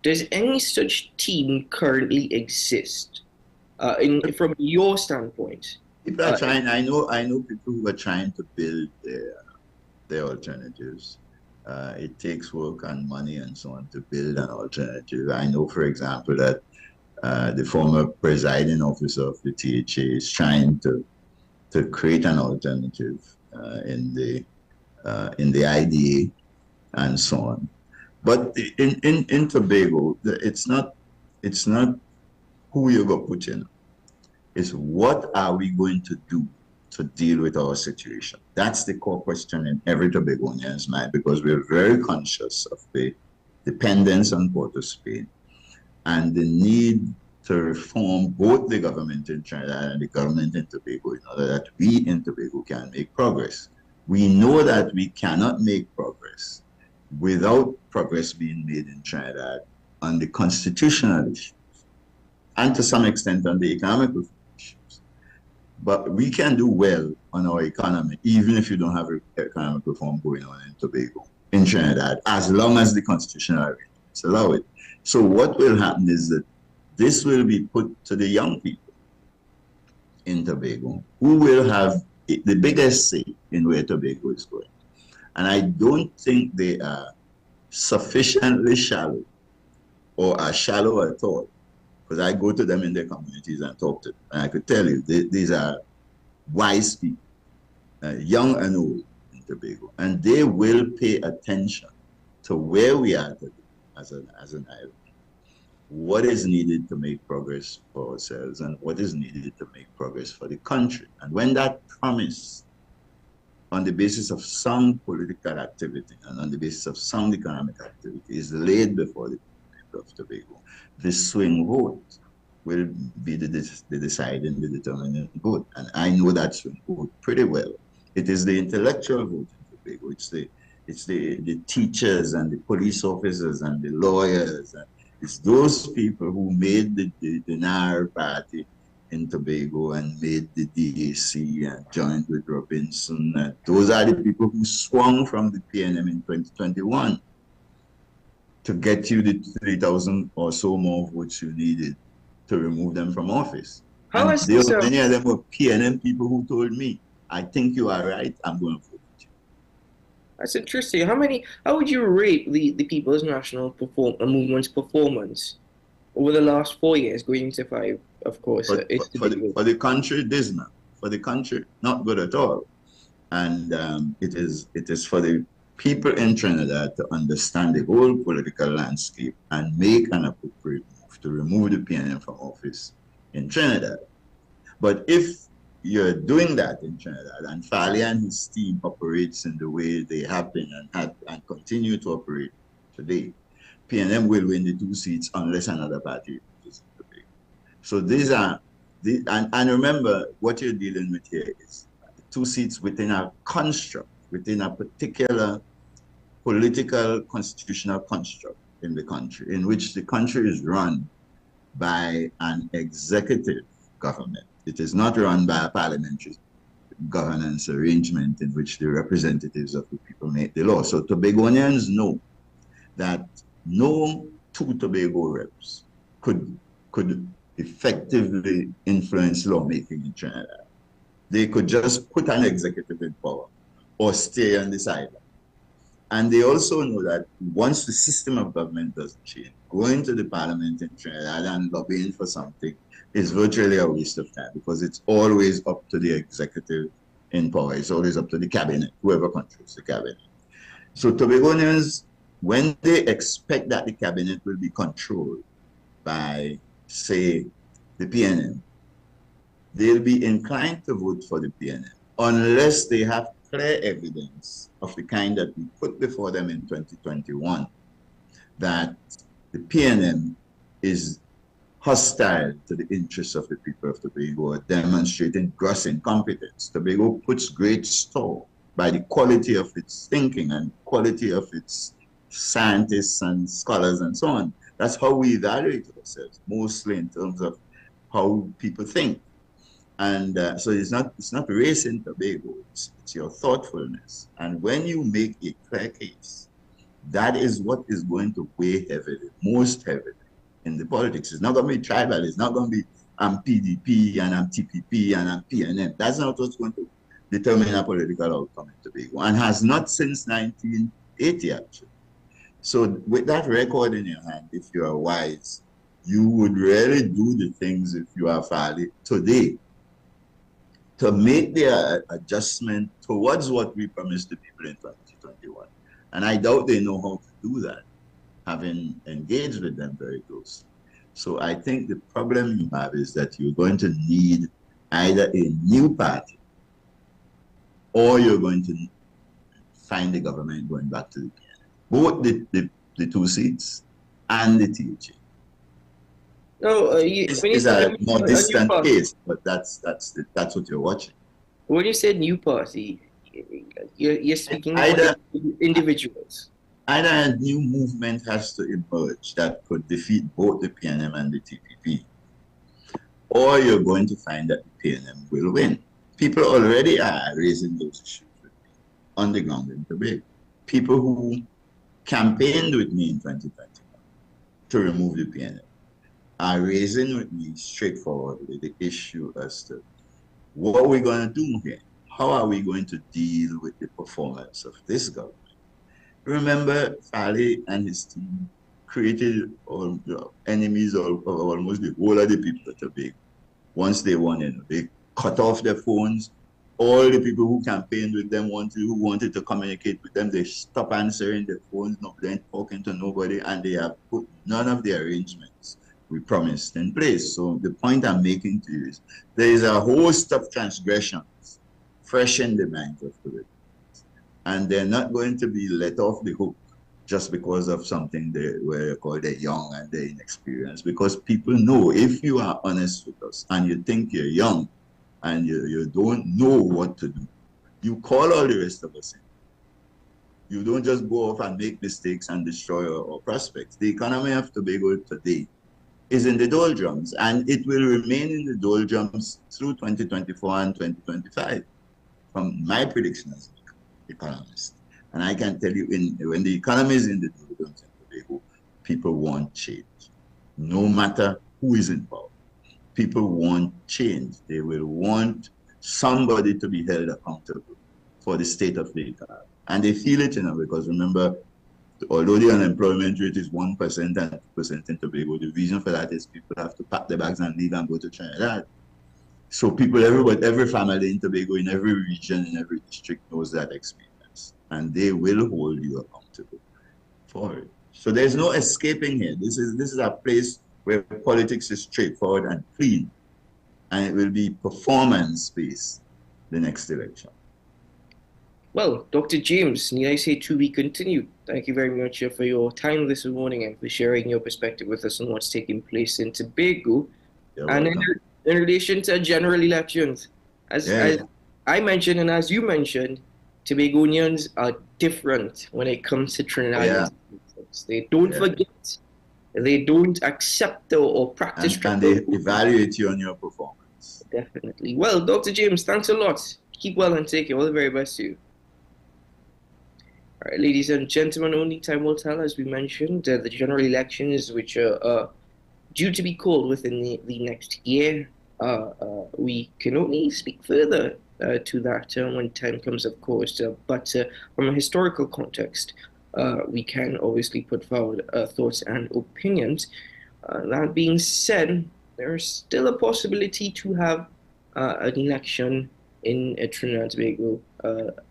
Speaker 3: does any such team currently exist? From your standpoint?
Speaker 7: People are trying. I know people who are trying to build their alternatives. It takes work and money and so on to build an alternative. I know, for example, that the former presiding officer of the THA is trying to create an alternative in the IDA and so on. But in Tobago, it's not who you're going to put in. It's what are we going to do to deal with our situation. That's the core question in every Tobagonian's mind, because we're very conscious of the dependence on Port of Spain and the need to reform both the government in Trinidad and the government in Tobago in order that we in Tobago can make progress. We know that we cannot make progress without progress being made in Trinidad on the constitutional issues and to some extent on the economic reform issues. But we can do well on our economy even if you don't have economic reform going on in Tobago, in Trinidad, as long as the constitutional arrangements allow it. So what will happen is that this will be put to the young people in Tobago who will have the biggest say in where Tobago is going. And I don't think they are sufficiently shallow or are shallow at all, because I go to them in their communities and talk to them. And I could tell you, these are wise people, young and old in Tobago, and they will pay attention to where we are today as an island. What is needed to make progress for ourselves and what is needed to make progress for the country. And when that promise on the basis of some political activity and on the basis of some economic activity is laid before the people, people of Tobago. The swing vote will be the deciding, the determining vote. And I know that swing vote pretty well. It is the intellectual vote in Tobago. It's the teachers and the police officers and the lawyers. And it's those people who made the NAR party in Tobago and made the DAC and joined with Robinson. And those are the people who swung from the PNM in 2021 to get you the 3,000 or so more votes you needed to remove them from office.
Speaker 3: How
Speaker 7: and
Speaker 3: is this,
Speaker 7: many of them were PNM people who told me, I think you are right, I'm going to vote with you.
Speaker 3: That's interesting. How would you rate the People's National Movement's performance over the last 4 years, going into 5, of course?
Speaker 7: For the country, dismal. For the country, not good at all. And it is for the people in Trinidad to understand the whole political landscape and make an appropriate move to remove the PNM from office in Trinidad. But if you're doing that in Trinidad and Fali and his team operates in the way they have been and continue to operate today, PNM will win the 2 seats unless another party is in the big. So these are, and remember what you're dealing with here is 2 seats within a construct, within a particular political constitutional construct in the country, in which the country is run by an executive government. It is not run by a parliamentary governance arrangement in which the representatives of the people make the law. So Tobagonians know that no 2 Tobago reps could effectively influence lawmaking in Trinidad. They could just put an executive in power or stay on the sideline. And they also know that once the system of government doesn't change, going to the parliament in Trinidad and lobbying for something is virtually a waste of time, because it's always up to the executive in power. It's always up to the cabinet, whoever controls the cabinet. So Tobagonians, when they expect that the cabinet will be controlled by, say, the PNM, they'll be inclined to vote for the PNM unless they have clear evidence of the kind that we put before them in 2021, that the PNM is hostile to the interests of the people of Tobago, demonstrating gross incompetence. Tobago puts great store by the quality of its thinking and quality of its scientists and scholars and so on. That's how we evaluate ourselves, mostly in terms of how people think. And so it's not race in Tobago, it's your thoughtfulness. And when you make a clear case, that is what is going to weigh heavily, most heavily in the politics. It's not going to be tribal, it's not going to be I'm PDP and I'm TPP and I'm PNM. That's not what's going to determine a political outcome in Tobago, and has not since 1980 actually. So with that record in your hand, if you are wise, you would really do the things, if you are Fali today, to make the adjustment towards what we promised the people in 2021. And I doubt they know how to do that, having engaged with them very closely. So I think the problem you have is that you're going to need either a new party, or you're going to find the government going back to the PNM. Both the 2 seats and the THA.
Speaker 3: No,
Speaker 7: it's a more distant case, but that's what you're watching.
Speaker 3: When you said new party, you're speaking about individuals.
Speaker 7: Either a new movement has to emerge that could defeat both the PNM and the TPP, or you're going to find that the PNM will win. People already are raising those issues with me on the ground in Tobago. People who campaigned with me in 2021 to remove the PNM are raising with me straightforwardly the issue as to what are we going to do here? How are we going to deal with the performance of this government? Remember, Fali and his team created enemies of almost the whole of the people of Tobago. Once they won in, they cut off their phones. All the people who campaigned with them, who wanted to communicate with them, they stopped answering their phones, they ain't talking to nobody, and they have put none of the arrangements we promised in place. So the point I'm making to you is there is a host of transgressions fresh in the minds of the people, and they're not going to be let off the hook just because of something where you call they're young and they're inexperienced. Because people know if you are honest with us and you think you're young and you don't know what to do, you call all the rest of us in. You don't just go off and make mistakes and destroy our prospects. The economy of Tobago today is in the doldrums, and it will remain in the doldrums through 2024 and 2025, from my prediction as an economist. And I can tell you, when the economy is in the doldrums in Tobago, people want change, no matter who is in power. People want change. They will want somebody to be held accountable for the state of the economy. And they feel it, because remember, although the unemployment rate is 1% and 2% in Tobago, the reason for that is people have to pack their bags and leave and go to Trinidad. So people, every family in Tobago, in every region, in every district knows that experience. And they will hold you accountable for it. So there's no escaping here. This is a place where politics is straightforward and clean. And it will be performance-based the next election.
Speaker 3: Well, Dr. James, need I say to be continued. Thank you very much for your time this morning and for sharing your perspective with us on what's taking place in Tobago. And in relation to general elections, as I mentioned and as you mentioned, Tobagonians are different when it comes to Trinidad. They don't forget, they don't accept or practice.
Speaker 7: And they evaluate you on your performance.
Speaker 3: Definitely. Well, Dr. James, thanks a lot. Keep well and take care. All the very best to you. All right, ladies and gentlemen, only time will tell, as we mentioned, the general elections, which are due to be called within the next year. We can only speak further to that when time comes, of course, but from a historical context, we can obviously put forward thoughts and opinions. That being said, there is still a possibility to have an election in Trinidad and Tobago,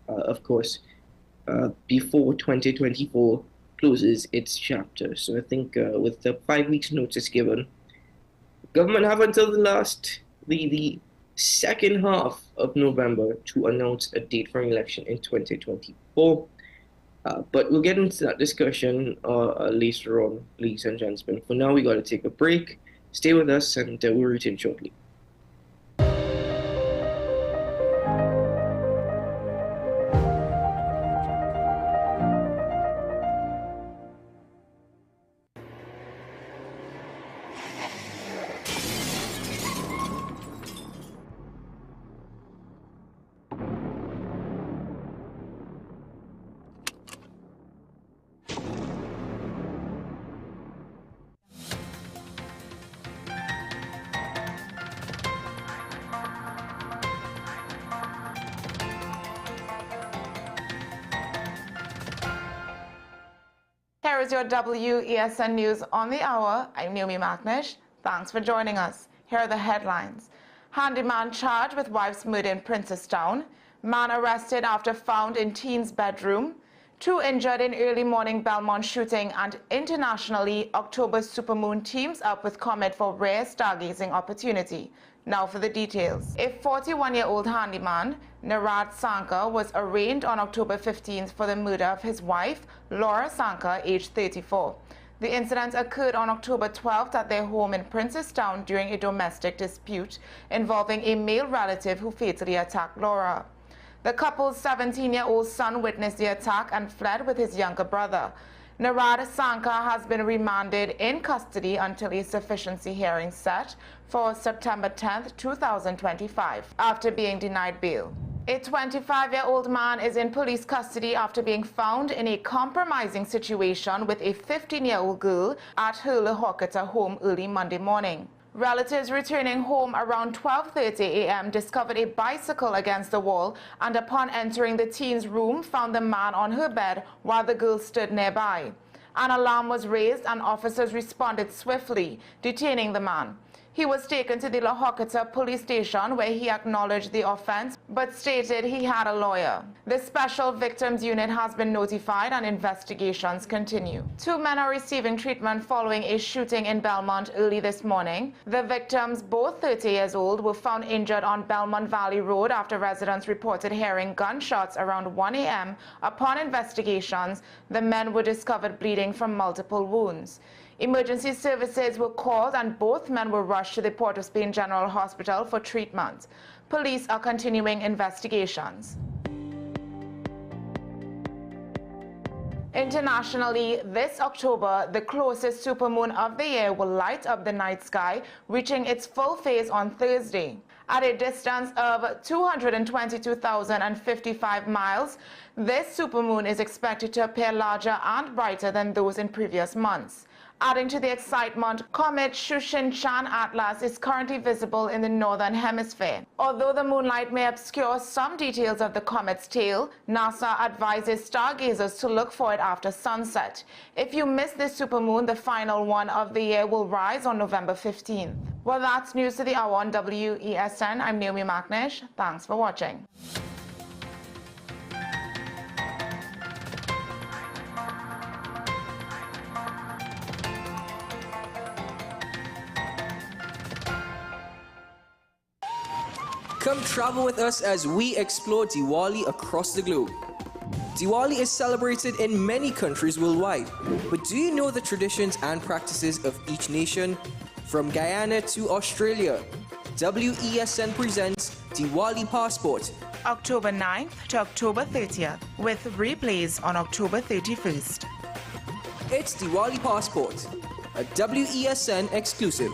Speaker 3: of course, before 2024 closes its chapter. So I think with the 5 weeks notice given, government have until the second half of November to announce a date for an election in 2024. But we'll get into that discussion later on, ladies and gentlemen. For now, we got to take a break. Stay with us, and we'll return shortly.
Speaker 6: Here is your WESN News on the Hour. I'm Naomi McNish. Thanks for joining us. Here are the headlines. Handyman charged with wife's murder in Princestown. Man arrested after found in teen's bedroom. 2 injured in early morning Belmont shooting. And internationally, October supermoon teams up with comet for rare stargazing opportunity. Now for the details. A 41-year-old handyman, Narad Sankar, was arraigned on October 15th for the murder of his wife, Laura Sankar, aged 34. The incident occurred on October 12th at their home in Princestown during a domestic dispute involving a male relative who fatally attacked Laura. The couple's 17-year-old son witnessed the attack and fled with his younger brother. Narad Sankar has been remanded in custody until a sufficiency hearing set for September 10, 2025, after being denied bail. A 25-year-old man is in police custody after being found in a compromising situation with a 15-year-old girl at her Lahokata home early Monday morning. Relatives returning home around 12:30 a.m. discovered a bicycle against the wall and upon entering the teen's room found the man on her bed while the girl stood nearby. An alarm was raised and officers responded swiftly, detaining the man. He was taken to the La Hocata police station where he acknowledged the offense but stated he had a lawyer. The Special Victims Unit has been notified and investigations continue. 2 men are receiving treatment following a shooting in Belmont early this morning. The victims, both 30 years old, were found injured on Belmont Valley Road after residents reported hearing gunshots around 1 a.m. Upon investigations, the men were discovered bleeding from multiple wounds. Emergency services were called and both men were rushed to the Port of Spain General Hospital for treatment. Police are continuing investigations. Internationally, this October, the closest supermoon of the year will light up the night sky, reaching its full phase on Thursday. At a distance of 222,055 miles, this supermoon is expected to appear larger and brighter than those in previous months. Adding to the excitement, comet Shushin-Chan Atlas is currently visible in the northern hemisphere. Although the moonlight may obscure some details of the comet's tail, NASA advises stargazers to look for it after sunset. If you miss this supermoon, the final one of the year will rise on November 15th. Well, that's news to the hour on WESN. I'm Naomi Macnish. Thanks for watching.
Speaker 5: Come travel with us as we explore Diwali across the globe. Diwali is celebrated in many countries worldwide, but do you know the traditions and practices of each nation? From Guyana to Australia, WESN presents Diwali Passport,
Speaker 6: October 9th to October 30th, with replays on October 31st.
Speaker 5: It's Diwali Passport, a WESN exclusive.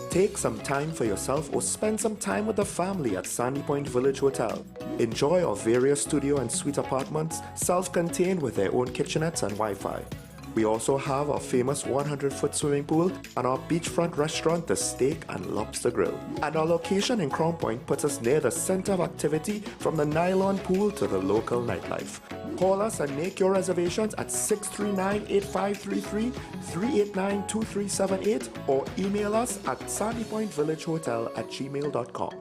Speaker 8: Take some time for yourself or spend some time with the family at Sandy Point Village Hotel. Enjoy our various studio and suite apartments, self-contained with their own kitchenettes and Wi-Fi. We also have our famous 100-foot swimming pool and our beachfront restaurant, the Steak and Lobster Grill. And our location in Crown Point puts us near the center of activity from the nylon pool to the local nightlife. Call us and make your reservations at 639-8533, 389-2378, or email us at sandypointvillagehotel@gmail.com.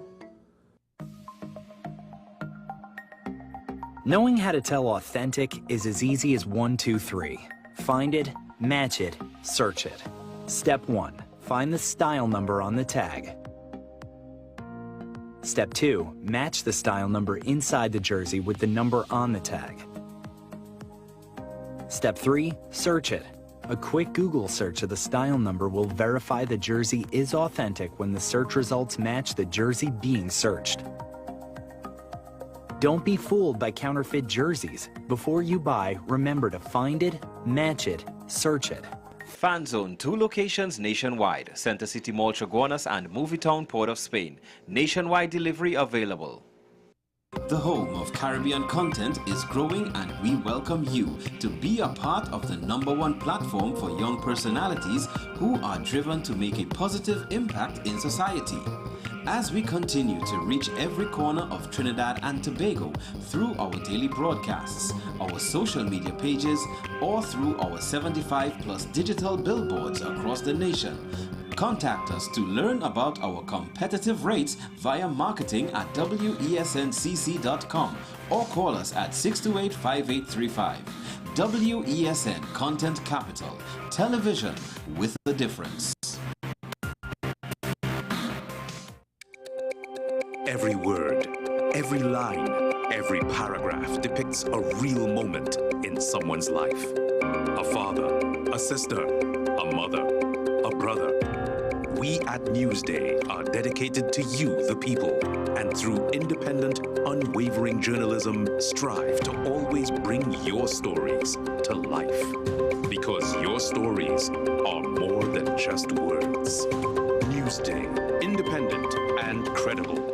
Speaker 9: Knowing how to tell authentic is as easy as 1, 2, 3. Find it, match it, search it. Step 1. find the style number on the tag. Step 2, match the style number inside the jersey with the number on the tag. Step 3, search it. A quick Google search of the style number will verify the jersey is authentic when the search results match the jersey being searched. Don't be fooled by counterfeit jerseys. Before you buy, remember to find it, match it, search it.
Speaker 1: Fan Zone, 2 locations nationwide. Center City Mall, Chaguanas and Movietown, Port of Spain. Nationwide delivery available. The home of Caribbean content is growing and we welcome you to be a part of the #1 platform for young personalities who are driven to make a positive impact in society. As we continue to reach every corner of Trinidad and Tobago through our daily broadcasts, our social media pages, or through our 75+ digital billboards across the nation, contact us to learn about our competitive rates via marketing at wesncc.com or call us at 628-5835. WESN Content Capital, television with a difference.
Speaker 10: Every word, every line, every paragraph depicts a real moment in someone's life. A father, a sister, a mother, a brother. We at Newsday are dedicated to you, the people, and through independent, unwavering journalism, strive to always bring your stories to life. Because your stories are more than just words. Newsday, independent and credible.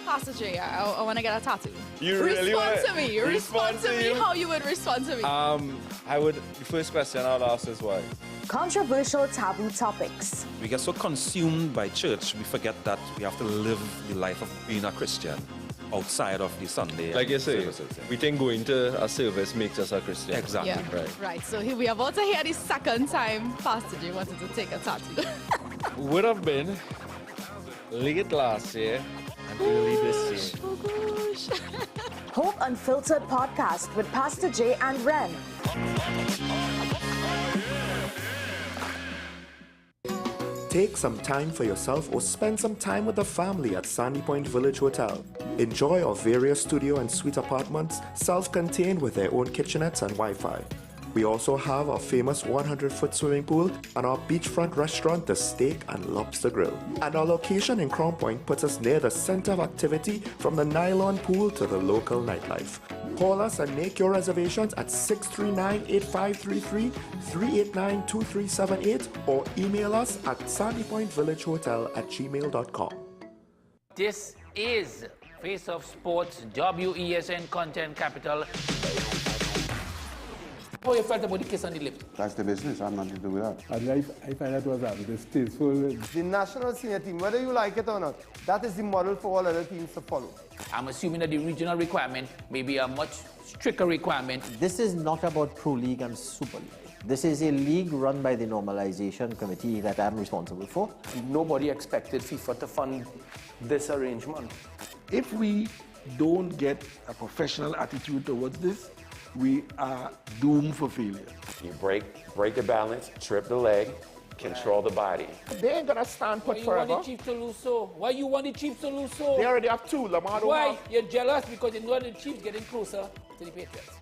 Speaker 11: Pastor J, I want to get a tattoo.
Speaker 12: You really want
Speaker 11: to me. Respond to me how you would respond to me.
Speaker 12: The first question I'll ask is why?
Speaker 13: Controversial taboo topics.
Speaker 14: We get so consumed by church, we forget that we have to live the life of being a Christian outside of the Sunday.
Speaker 12: Like you say,
Speaker 14: services.
Speaker 12: we think going to a service makes us a Christian.
Speaker 14: Exactly.
Speaker 11: Yeah.
Speaker 12: Right.
Speaker 11: Right. So we are about to hear the second time Pastor J wanted to take a tattoo.
Speaker 12: Would have been late last year and early this year.
Speaker 11: Oh gosh.
Speaker 13: Hope Unfiltered podcast with Pastor J and Ren.
Speaker 8: Take some time for yourself or spend some time with the family at Sandy Point Village Hotel. Enjoy our various studio and suite apartments, self-contained with their own kitchenettes and Wi-Fi. We also have our famous 100-foot swimming pool and our beachfront restaurant, The Steak and Lobster Grill. And our location in Crown Point puts us near the center of activity from the nylon pool to the local nightlife. Call us and make your reservations at 639-8533, 389-2378 or email us at sandypointvillagehotel@gmail.com.
Speaker 15: This is Face of Sports, WESN Content Capital. How you felt about the kiss on the lip?
Speaker 16: That's the business. I'm not to do with that.
Speaker 17: I find that was distasteful.
Speaker 18: The national senior team, whether you like it or not, that is the model for all other teams to follow.
Speaker 15: I'm assuming that the regional requirement may be a much stricter requirement.
Speaker 19: This is not about Pro League and Super League. This is a league run by the normalization committee that I'm responsible for.
Speaker 20: Nobody expected FIFA to fund this arrangement.
Speaker 17: If we don't get a professional attitude towards this, we are doomed for failure.
Speaker 21: You break the balance, trip the leg, control the body.
Speaker 22: They ain't gonna stand put forever.
Speaker 15: Why you want the Chiefs to lose so? Why you want the Chiefs to lose so?
Speaker 22: They already have two. Lamar don't
Speaker 15: Why?
Speaker 22: have.
Speaker 15: You're jealous because you know the Chiefs getting closer to the Patriots.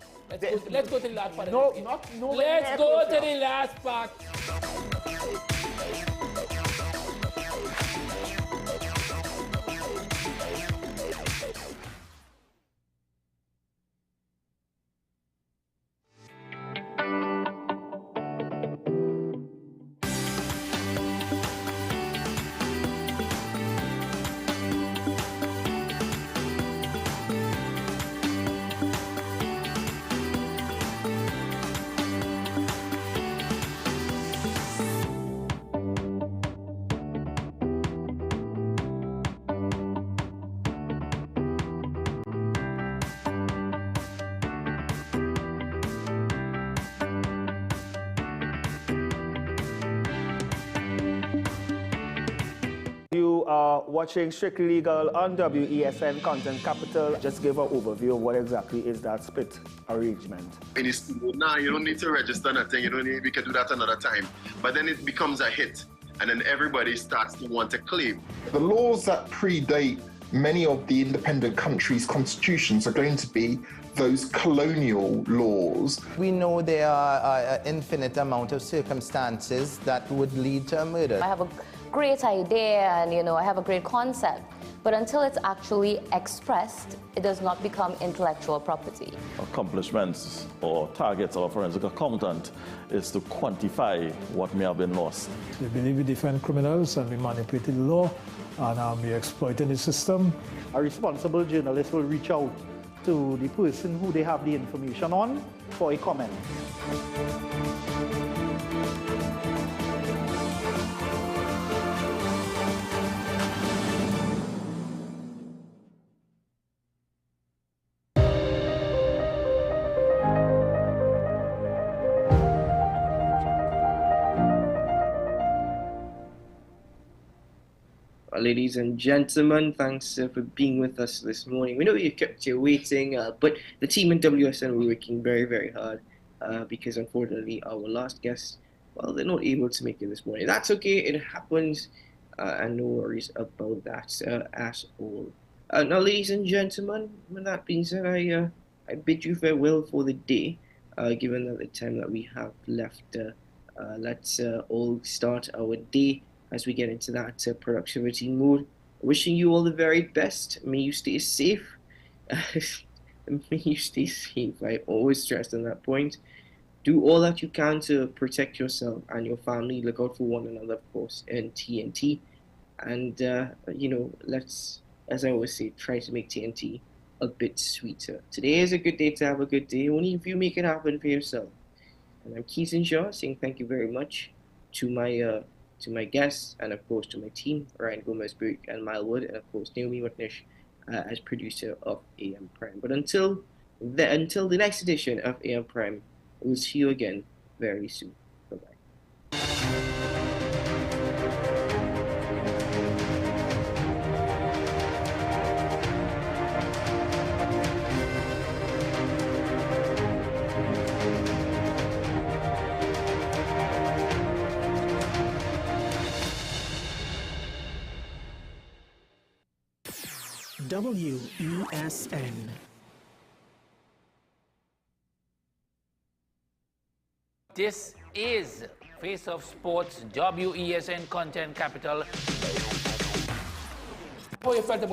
Speaker 15: Let's go to the last part.
Speaker 22: No,
Speaker 15: of the
Speaker 22: not
Speaker 15: Let's go to the last part.
Speaker 2: are watching Strictly Legal on WESN Content Capital. Just give an overview of what exactly is that split arrangement.
Speaker 4: Now you don't need to register nothing. You don't need. We can do that another time. But then it becomes a hit, and then everybody starts to want to claim.
Speaker 22: The laws that predate many of the independent countries' constitutions are going to be those colonial laws.
Speaker 23: We know there are an infinite amount of circumstances that would lead to a murder.
Speaker 24: I have a great idea and, I have a great concept, but until it's actually expressed, it does not become intellectual property.
Speaker 25: Accomplishments or targets of a forensic accountant is to quantify what may have been lost.
Speaker 26: They believe we defend criminals and we manipulated the law and we exploiting the system.
Speaker 2: A responsible journalist will reach out to the person who they have the information on for a comment.
Speaker 3: Ladies and gentlemen, thanks for being with us this morning. We know you kept you waiting, but the team in WSN were working very, very hard because unfortunately our last guest, well, they're not able to make it this morning. That's okay, it happens, and no worries about that at all. Now, ladies and gentlemen, with that being said, I bid you farewell for the day, given that the time that we have left. Let's all start our day as we get into that productivity mode. Wishing you all the very best. May you stay safe. May you stay safe. I always stress on that point. Do all that you can to protect yourself and your family. Look out for one another, of course, in TNT. And, let's, as I always say, try to make TNT a bit sweeter. Today is a good day to have a good day, only if you make it happen for yourself. And I'm Keaton Shaw, saying thank you very much to my guests, and of course to my team, Ryan Gomez-Burke and Mile Wood, and of course Naomi Watnish as producer of AM Prime. But until the next edition of AM Prime, we'll see you again very soon. Bye-bye.
Speaker 27: WESN.
Speaker 15: This is Face of Sports, WESN Content Capital. How you felt about